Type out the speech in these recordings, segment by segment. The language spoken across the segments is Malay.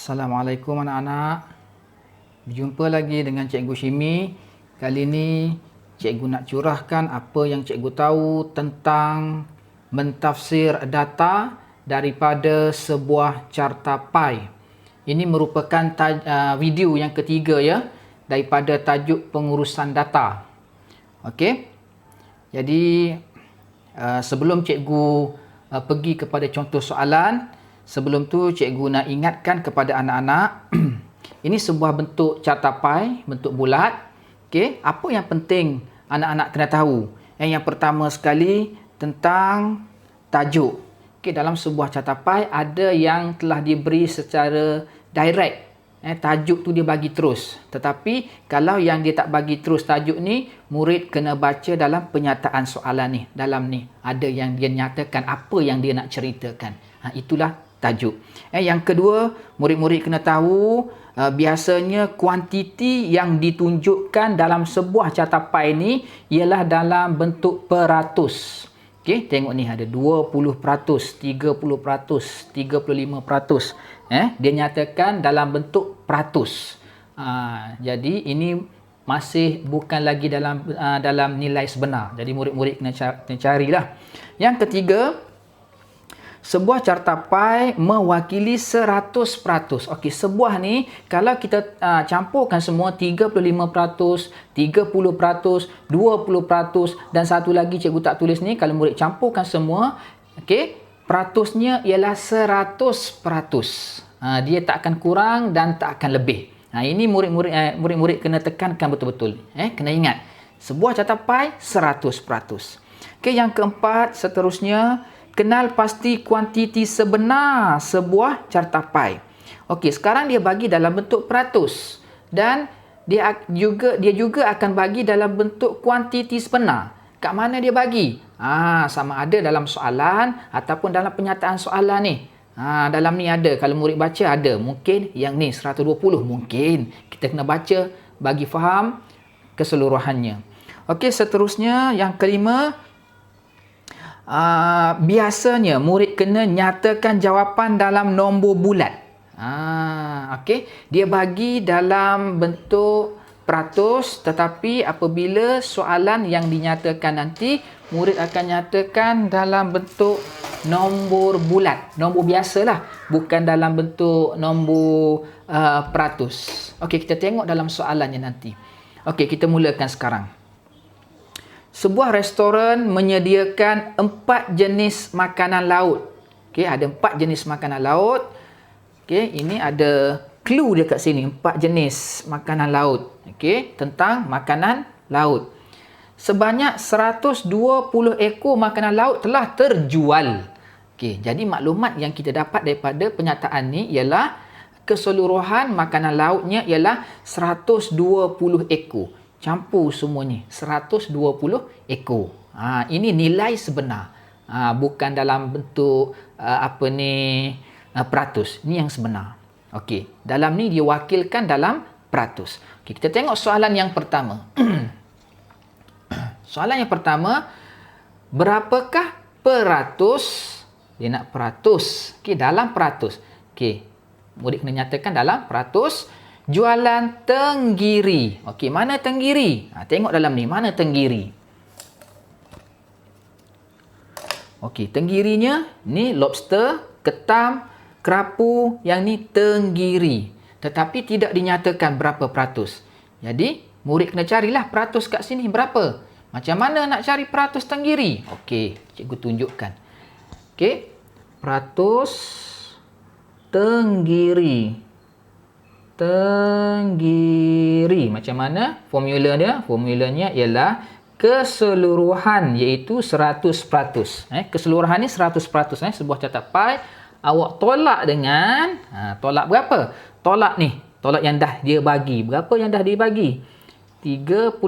Assalamualaikum anak-anak. Berjumpa lagi dengan Cikgu Shimi. Kali ini Cikgu nak curahkan apa yang Cikgu tahu tentang mentafsir data daripada sebuah carta pie. Ini merupakan video yang ketiga ya daripada tajuk pengurusan data. Okey. Jadi sebelum Cikgu pergi kepada contoh soalan, sebelum tu cikgu nak ingatkan kepada anak-anak ini sebuah bentuk carta pie, bentuk bulat. Okey, apa yang penting anak-anak kena tahu? Yang pertama sekali tentang tajuk. Okey, dalam sebuah carta pie ada yang telah diberi secara direct. Tajuk tu dia bagi terus. Tetapi kalau yang dia tak bagi terus tajuk ni, murid kena baca dalam penyataan soalan ni. Dalam ni ada yang dia nyatakan apa yang dia nak ceritakan. Itulah tajuk. Yang kedua, murid-murid kena tahu biasanya kuantiti yang ditunjukkan dalam sebuah carta pie ni ialah dalam bentuk peratus. Okey, tengok ni ada 20%, 30%, 35%. Dia nyatakan dalam bentuk peratus. Jadi ini masih bukan lagi dalam nilai sebenar. Jadi murid-murid kena carilah. Yang ketiga, sebuah carta pie mewakili 100%. Okey, sebuah ni kalau kita campurkan semua 35%, 30%, 20% dan satu lagi cikgu tak tulis ni, kalau murid campurkan semua, okey, peratusnya ialah 100%. Dia tak akan kurang dan tak akan lebih. Ini murid-murid kena tekankan betul-betul. Kena ingat. Sebuah carta pie 100%. Okey, yang keempat seterusnya, kenal pasti kuantiti sebenar sebuah carta pie. Okey, sekarang dia bagi dalam bentuk peratus dan dia juga akan bagi dalam bentuk kuantiti sebenar. Kat mana dia bagi? Sama ada dalam soalan ataupun dalam penyataan soalan ni. Dalam ni ada, kalau murid baca ada. Mungkin yang ni 120 mungkin. Kita kena baca bagi faham keseluruhannya. Okey, seterusnya yang kelima, biasanya murid kena nyatakan jawapan dalam nombor bulat. Okey, dia bagi dalam bentuk peratus, tetapi apabila soalan yang dinyatakan nanti, murid akan nyatakan dalam bentuk nombor bulat, nombor biasalah, bukan dalam bentuk nombor peratus. Okey, kita tengok dalam soalannya nanti. Okey, kita mulakan sekarang. Sebuah restoran menyediakan 4 jenis makanan laut. Okey, ada 4 jenis makanan laut. Okey, ini ada clue dekat sini, 4 jenis makanan laut. Okey, tentang makanan laut. Sebanyak 120 ekor makanan laut telah terjual. Okey, jadi maklumat yang kita dapat daripada penyataan ni ialah keseluruhan makanan lautnya ialah 120 ekor. Campur semuanya 120 ekor. Ini nilai sebenar. Bukan dalam bentuk peratus. Ini yang sebenar. Okey, dalam ni diwakilkan dalam peratus. Okey, kita tengok soalan yang pertama. Soalan yang pertama, berapakah peratus? Dia nak peratus. Okey, dalam peratus. Okey, murid kena nyatakan dalam peratus jualan tenggiri. Okey, mana tenggiri? Tengok dalam ni, mana tenggiri? Okey, tenggirinya ni lobster, ketam, kerapu, yang ni tenggiri. Tetapi tidak dinyatakan berapa peratus. Jadi, murid kena carilah peratus kat sini berapa. Macam mana nak cari peratus tenggiri? Okey, cikgu tunjukkan. Okey, peratus tenggiri. Tenggiri. Macam mana formula dia? Formulanya ialah keseluruhan, iaitu 100%. Keseluruhan ni 100%. Sebuah carta pie, awak tolak dengan tolak berapa? Tolak ni, tolak yang dah dia bagi. Berapa yang dah dia bagi? 35%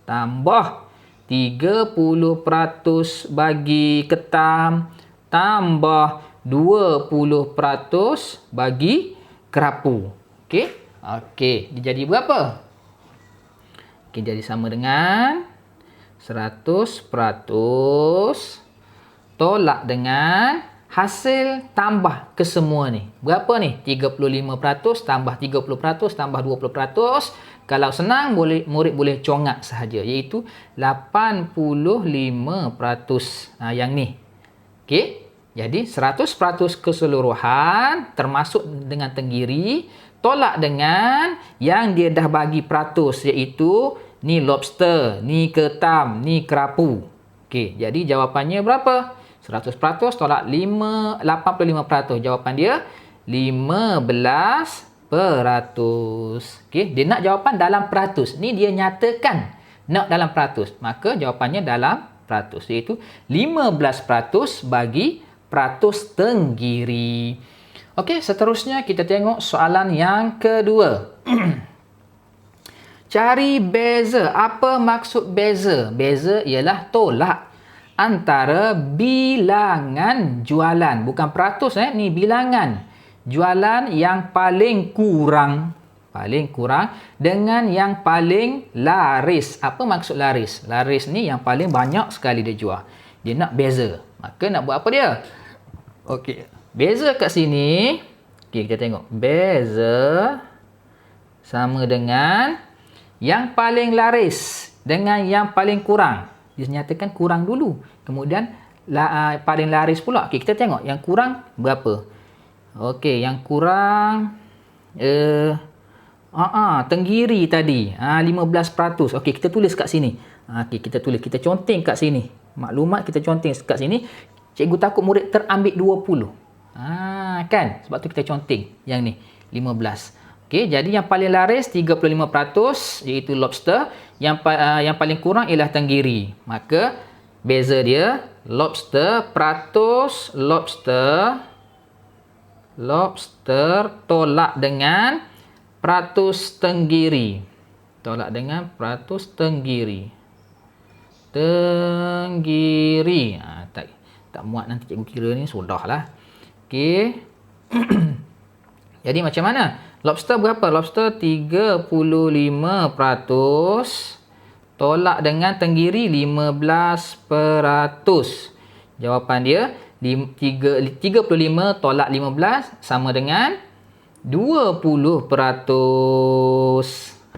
tambah 30% bagi ketam tambah 20% bagi kerapu. Okey? Okey, dia jadi berapa? Okey, jadi sama dengan 100% tolak dengan hasil tambah ke semua ni. Berapa ni? 35% tambah 30% tambah 20%. Kalau senang, murid boleh congak sahaja. Iaitu 85%. Yang ni. Okey. Jadi 100% keseluruhan termasuk dengan tenggiri. Tolak dengan yang dia dah bagi peratus. Iaitu ni lobster, ni ketam, ni kerapu. Okey. Jadi jawapannya berapa? 100% tolak 85%. Jawapan dia 15%. Okey, dia nak jawapan dalam peratus. Ni dia nyatakan nak dalam peratus. Maka jawapannya dalam peratus, iaitu 15% bagi peratus tenggiri. Okey, seterusnya kita tengok soalan yang kedua. Cari beza. Apa maksud beza? Beza ialah tolak antara bilangan jualan, bukan peratus, ni bilangan jualan yang paling kurang dengan yang paling laris. Apa maksud laris? Laris ni yang paling banyak sekali dia jual. Dia nak beza. Maka nak buat apa dia? Okey, beza kat sini. Okey, kita tengok. Beza sama dengan yang paling laris dengan yang paling kurang. Dia nyatakan kurang dulu. Kemudian paling laris pula. Okey, kita tengok yang kurang berapa. Okey, yang kurang tenggiri tadi 15%. Okey, kita tulis kat sini. Okey, kita tulis, kita conteng kat sini. Maklumat kita conteng kat sini. Cikgu takut murid terambil 20. Kan? Sebab tu kita conteng yang ni 15. Okey, jadi yang paling laris 35% iaitu lobster, yang paling kurang ialah tenggiri. Maka beza dia lobster peratus lobster tolak dengan peratus tenggiri. Tolak dengan peratus tenggiri. Tak muat nanti cikgu kira ni, sudahlah. Okey. Jadi macam mana? Lobster berapa? Lobster 35%. Tolak dengan tenggiri 15%. Jawapan dia 35 tolak 15 sama dengan 20%.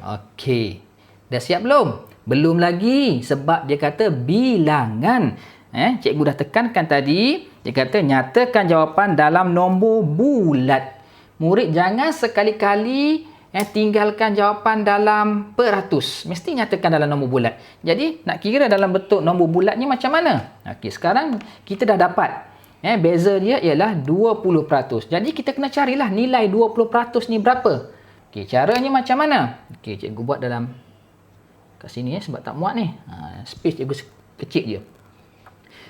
Okey. Dah siap belum? Belum lagi. Sebab dia kata bilangan. Cikgu dah tekankan tadi. Dia kata nyatakan jawapan dalam nombor bulat. Murid jangan sekali-kali tinggalkan jawapan dalam peratus. Mesti nyatakan dalam nombor bulat. Jadi nak kira dalam bentuk nombor bulat ni macam mana? Okey, sekarang kita dah dapat. Beza dia ialah 20%. Jadi kita kena carilah nilai 20% ni berapa. Okey, caranya macam mana? Okey, cikgu buat dalam kat sini sebab tak muat ni. Space cikgu kecil je.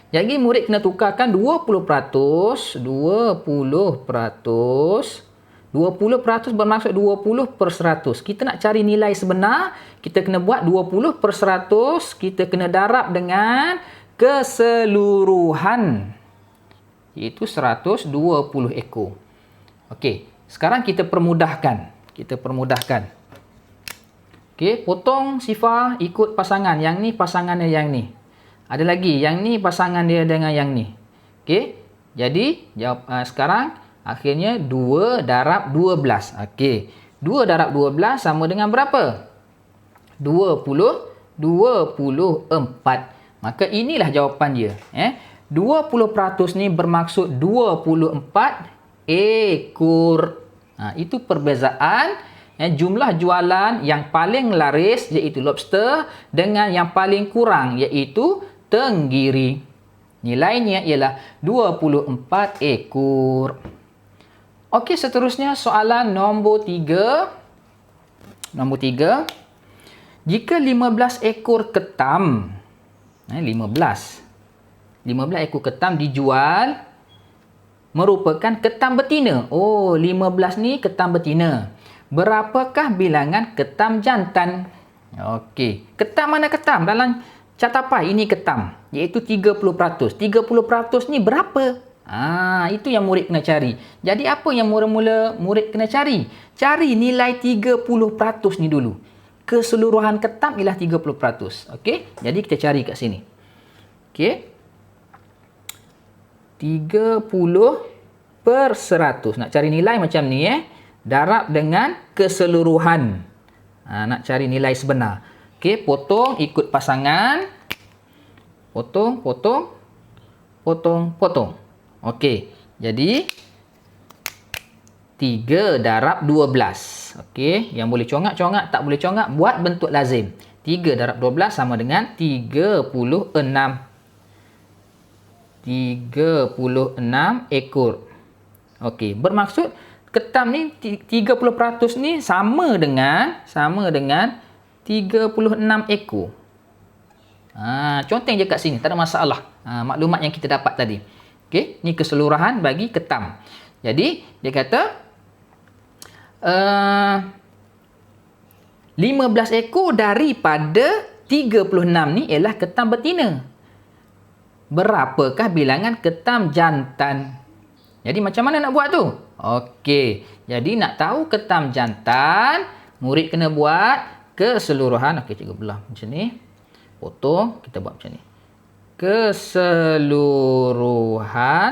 Jadi murid kena tukarkan 20%, 20% bermaksud 20/100. Kita nak cari nilai sebenar, kita kena buat 20/100, kita kena darab dengan keseluruhan, iaitu 120 ekor. Okey, sekarang kita permudahkan. Okey, potong sifar ikut pasangan. Yang ni pasangannya yang ni. Ada lagi, yang ni pasangan dia dengan yang ni. Okey, jadi sekarang akhirnya 2 darab 12. Okey. 2 darab 12 sama dengan berapa? 24. Maka inilah jawapan dia. 20% ni bermaksud 24 ekor. Itu perbezaan jumlah jualan yang paling laris iaitu lobster dengan yang paling kurang iaitu tenggiri. Nilainya ialah 24 ekor. Okey, seterusnya soalan nombor 3. Nombor 3. Jika 15 ekor ketam, 15 ekor ketam dijual merupakan ketam betina. 15 ni ketam betina. Berapakah bilangan ketam jantan? Okey, ketam mana ketam? Dalam catapai ini ketam, iaitu 30%. 30% ni berapa? Itu yang murid kena cari. Jadi apa yang mula-mula murid kena cari? Cari nilai 30% ni dulu. Keseluruhan ketam ialah 30%. Okey? Jadi kita cari kat sini. Okey? 30/100. Nak cari nilai macam ni darab dengan keseluruhan. Nak cari nilai sebenar. Okey, potong ikut pasangan. Potong, potong, potong, potong. Okey, jadi 3 darab 12. Okey, yang boleh congak-congak, tak boleh congak, buat bentuk lazim. 3 darab 12 sama dengan 36. 36 ekor. Okey, bermaksud ketam ni 30% ni sama dengan 36 ekor. Conteng je kat sini, tak ada masalah. Maklumat yang kita dapat tadi. Okey, ni keseluruhan bagi ketam. Jadi dia kata 15 ekor daripada 36 ni ialah ketam betina. Berapakah bilangan ketam jantan? Jadi macam mana nak buat tu? Okey, jadi nak tahu ketam jantan, murid kena buat keseluruhan. Okey, cikgu belah macam ni. Potong, kita buat macam ni. Keseluruhan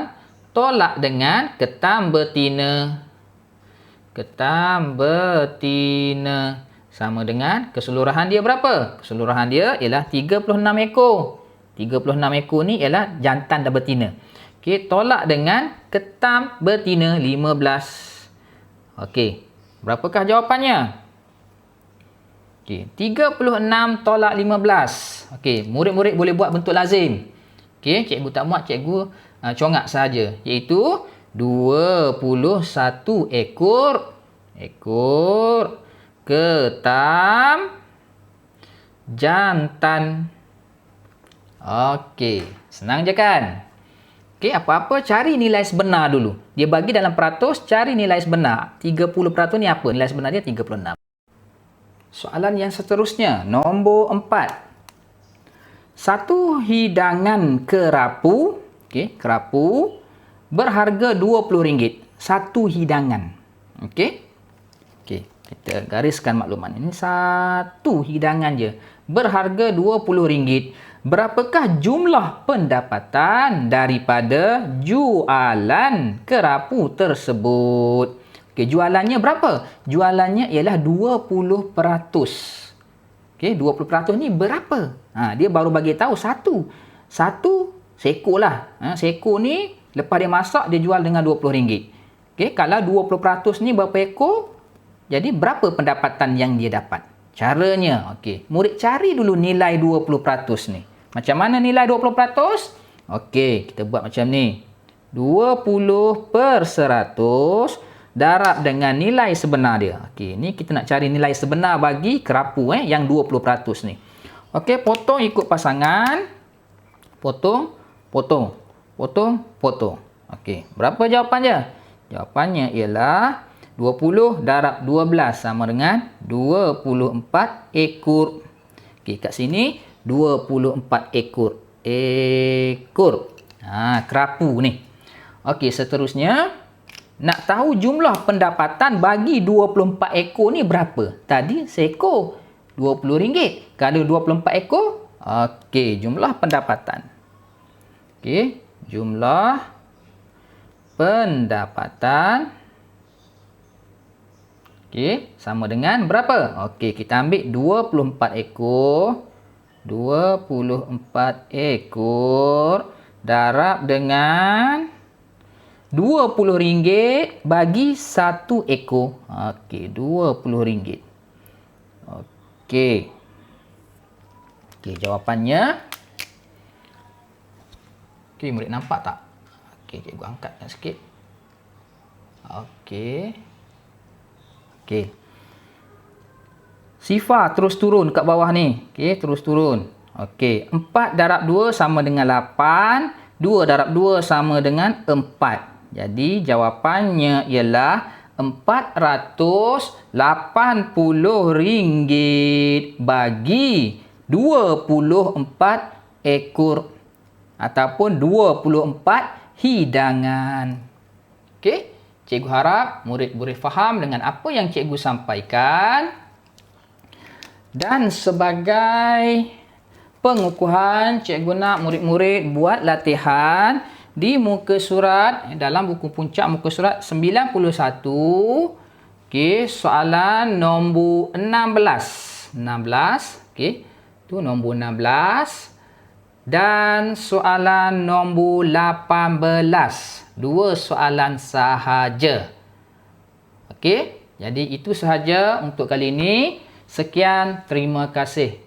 tolak dengan ketam betina. Ketam betina sama dengan keseluruhan dia berapa? Keseluruhan dia ialah 36 ekor. 36 ekor ni ialah jantan dan betina. Okey, tolak dengan ketam betina 15. Okey, berapakah jawapannya? Okey, 36 tolak 15. Okey, murid-murid boleh buat bentuk lazim. Okey, cikgu tak muat, cikgu congak saja, iaitu 21 ekor ketam jantan. Okey, senang je kan? Okey, apa-apa cari nilai sebenar dulu. Dia bagi dalam peratus, cari nilai sebenar. 30% ni apa? Nilai sebenar dia 36. Soalan yang seterusnya, nombor 4. Satu hidangan kerapu, okey, kerapu berharga RM20. Satu hidangan. Okey. Okey, kita gariskan makluman ini. Satu hidangan je berharga RM20. Berapakah jumlah pendapatan daripada jualan kerapu tersebut? Okey, jualannya berapa? Jualannya ialah 20%. Okey, 20% ni berapa? Dia baru bagi tahu satu sekor lah. Sekor ni lepas dia masak dia jual dengan RM20. Okey, kalau 20% ni berapa ekor? Jadi berapa pendapatan yang dia dapat? Caranya, okey, murid cari dulu nilai 20% ni. Macam mana nilai 20%? Okey, kita buat macam ni. 20% darab dengan nilai sebenar dia. Okey, ni kita nak cari nilai sebenar bagi kerapu yang 20% ni. Okey, potong ikut pasangan. Potong, potong, potong, potong. Okey, berapa jawapannya? Jawapannya ialah 20 darab 12 sama dengan 24 ekor. Okey, kat sini 24 ekor. Kerapu ni. Okey, seterusnya nak tahu jumlah pendapatan bagi 24 ekor ni berapa? Tadi seekor RM20. Kalau 24 ekor, okey, jumlah pendapatan. Okey, jumlah pendapatan. Okey, sama dengan berapa? Okey, kita ambil 24 ekor. 24 ekor darab dengan RM20 bagi 1 ekor. Okey, RM20. Okey. Okey, jawapannya. Okey, murid nampak tak? Okey, cikgu angkatkan sikit. Okey. Okey. Sifar terus turun kat bawah ni. Okey, terus turun. Okey, 4 darab 2 sama dengan 8. 2 darab 2 sama dengan 4. Jadi jawapannya ialah RM480 bagi 24 ekor ataupun 24 hidangan. Okey, cikgu harap murid-murid faham dengan apa yang cikgu sampaikan. Dan sebagai pengukuhan, cikgu nak murid-murid buat latihan di muka surat dalam buku puncak muka surat 91. Okey, soalan nombor 16. Okey. Tu nombor 16 dan soalan nombor 18. Dua soalan sahaja. Okey, jadi itu sahaja untuk kali ini. Sekian, terima kasih.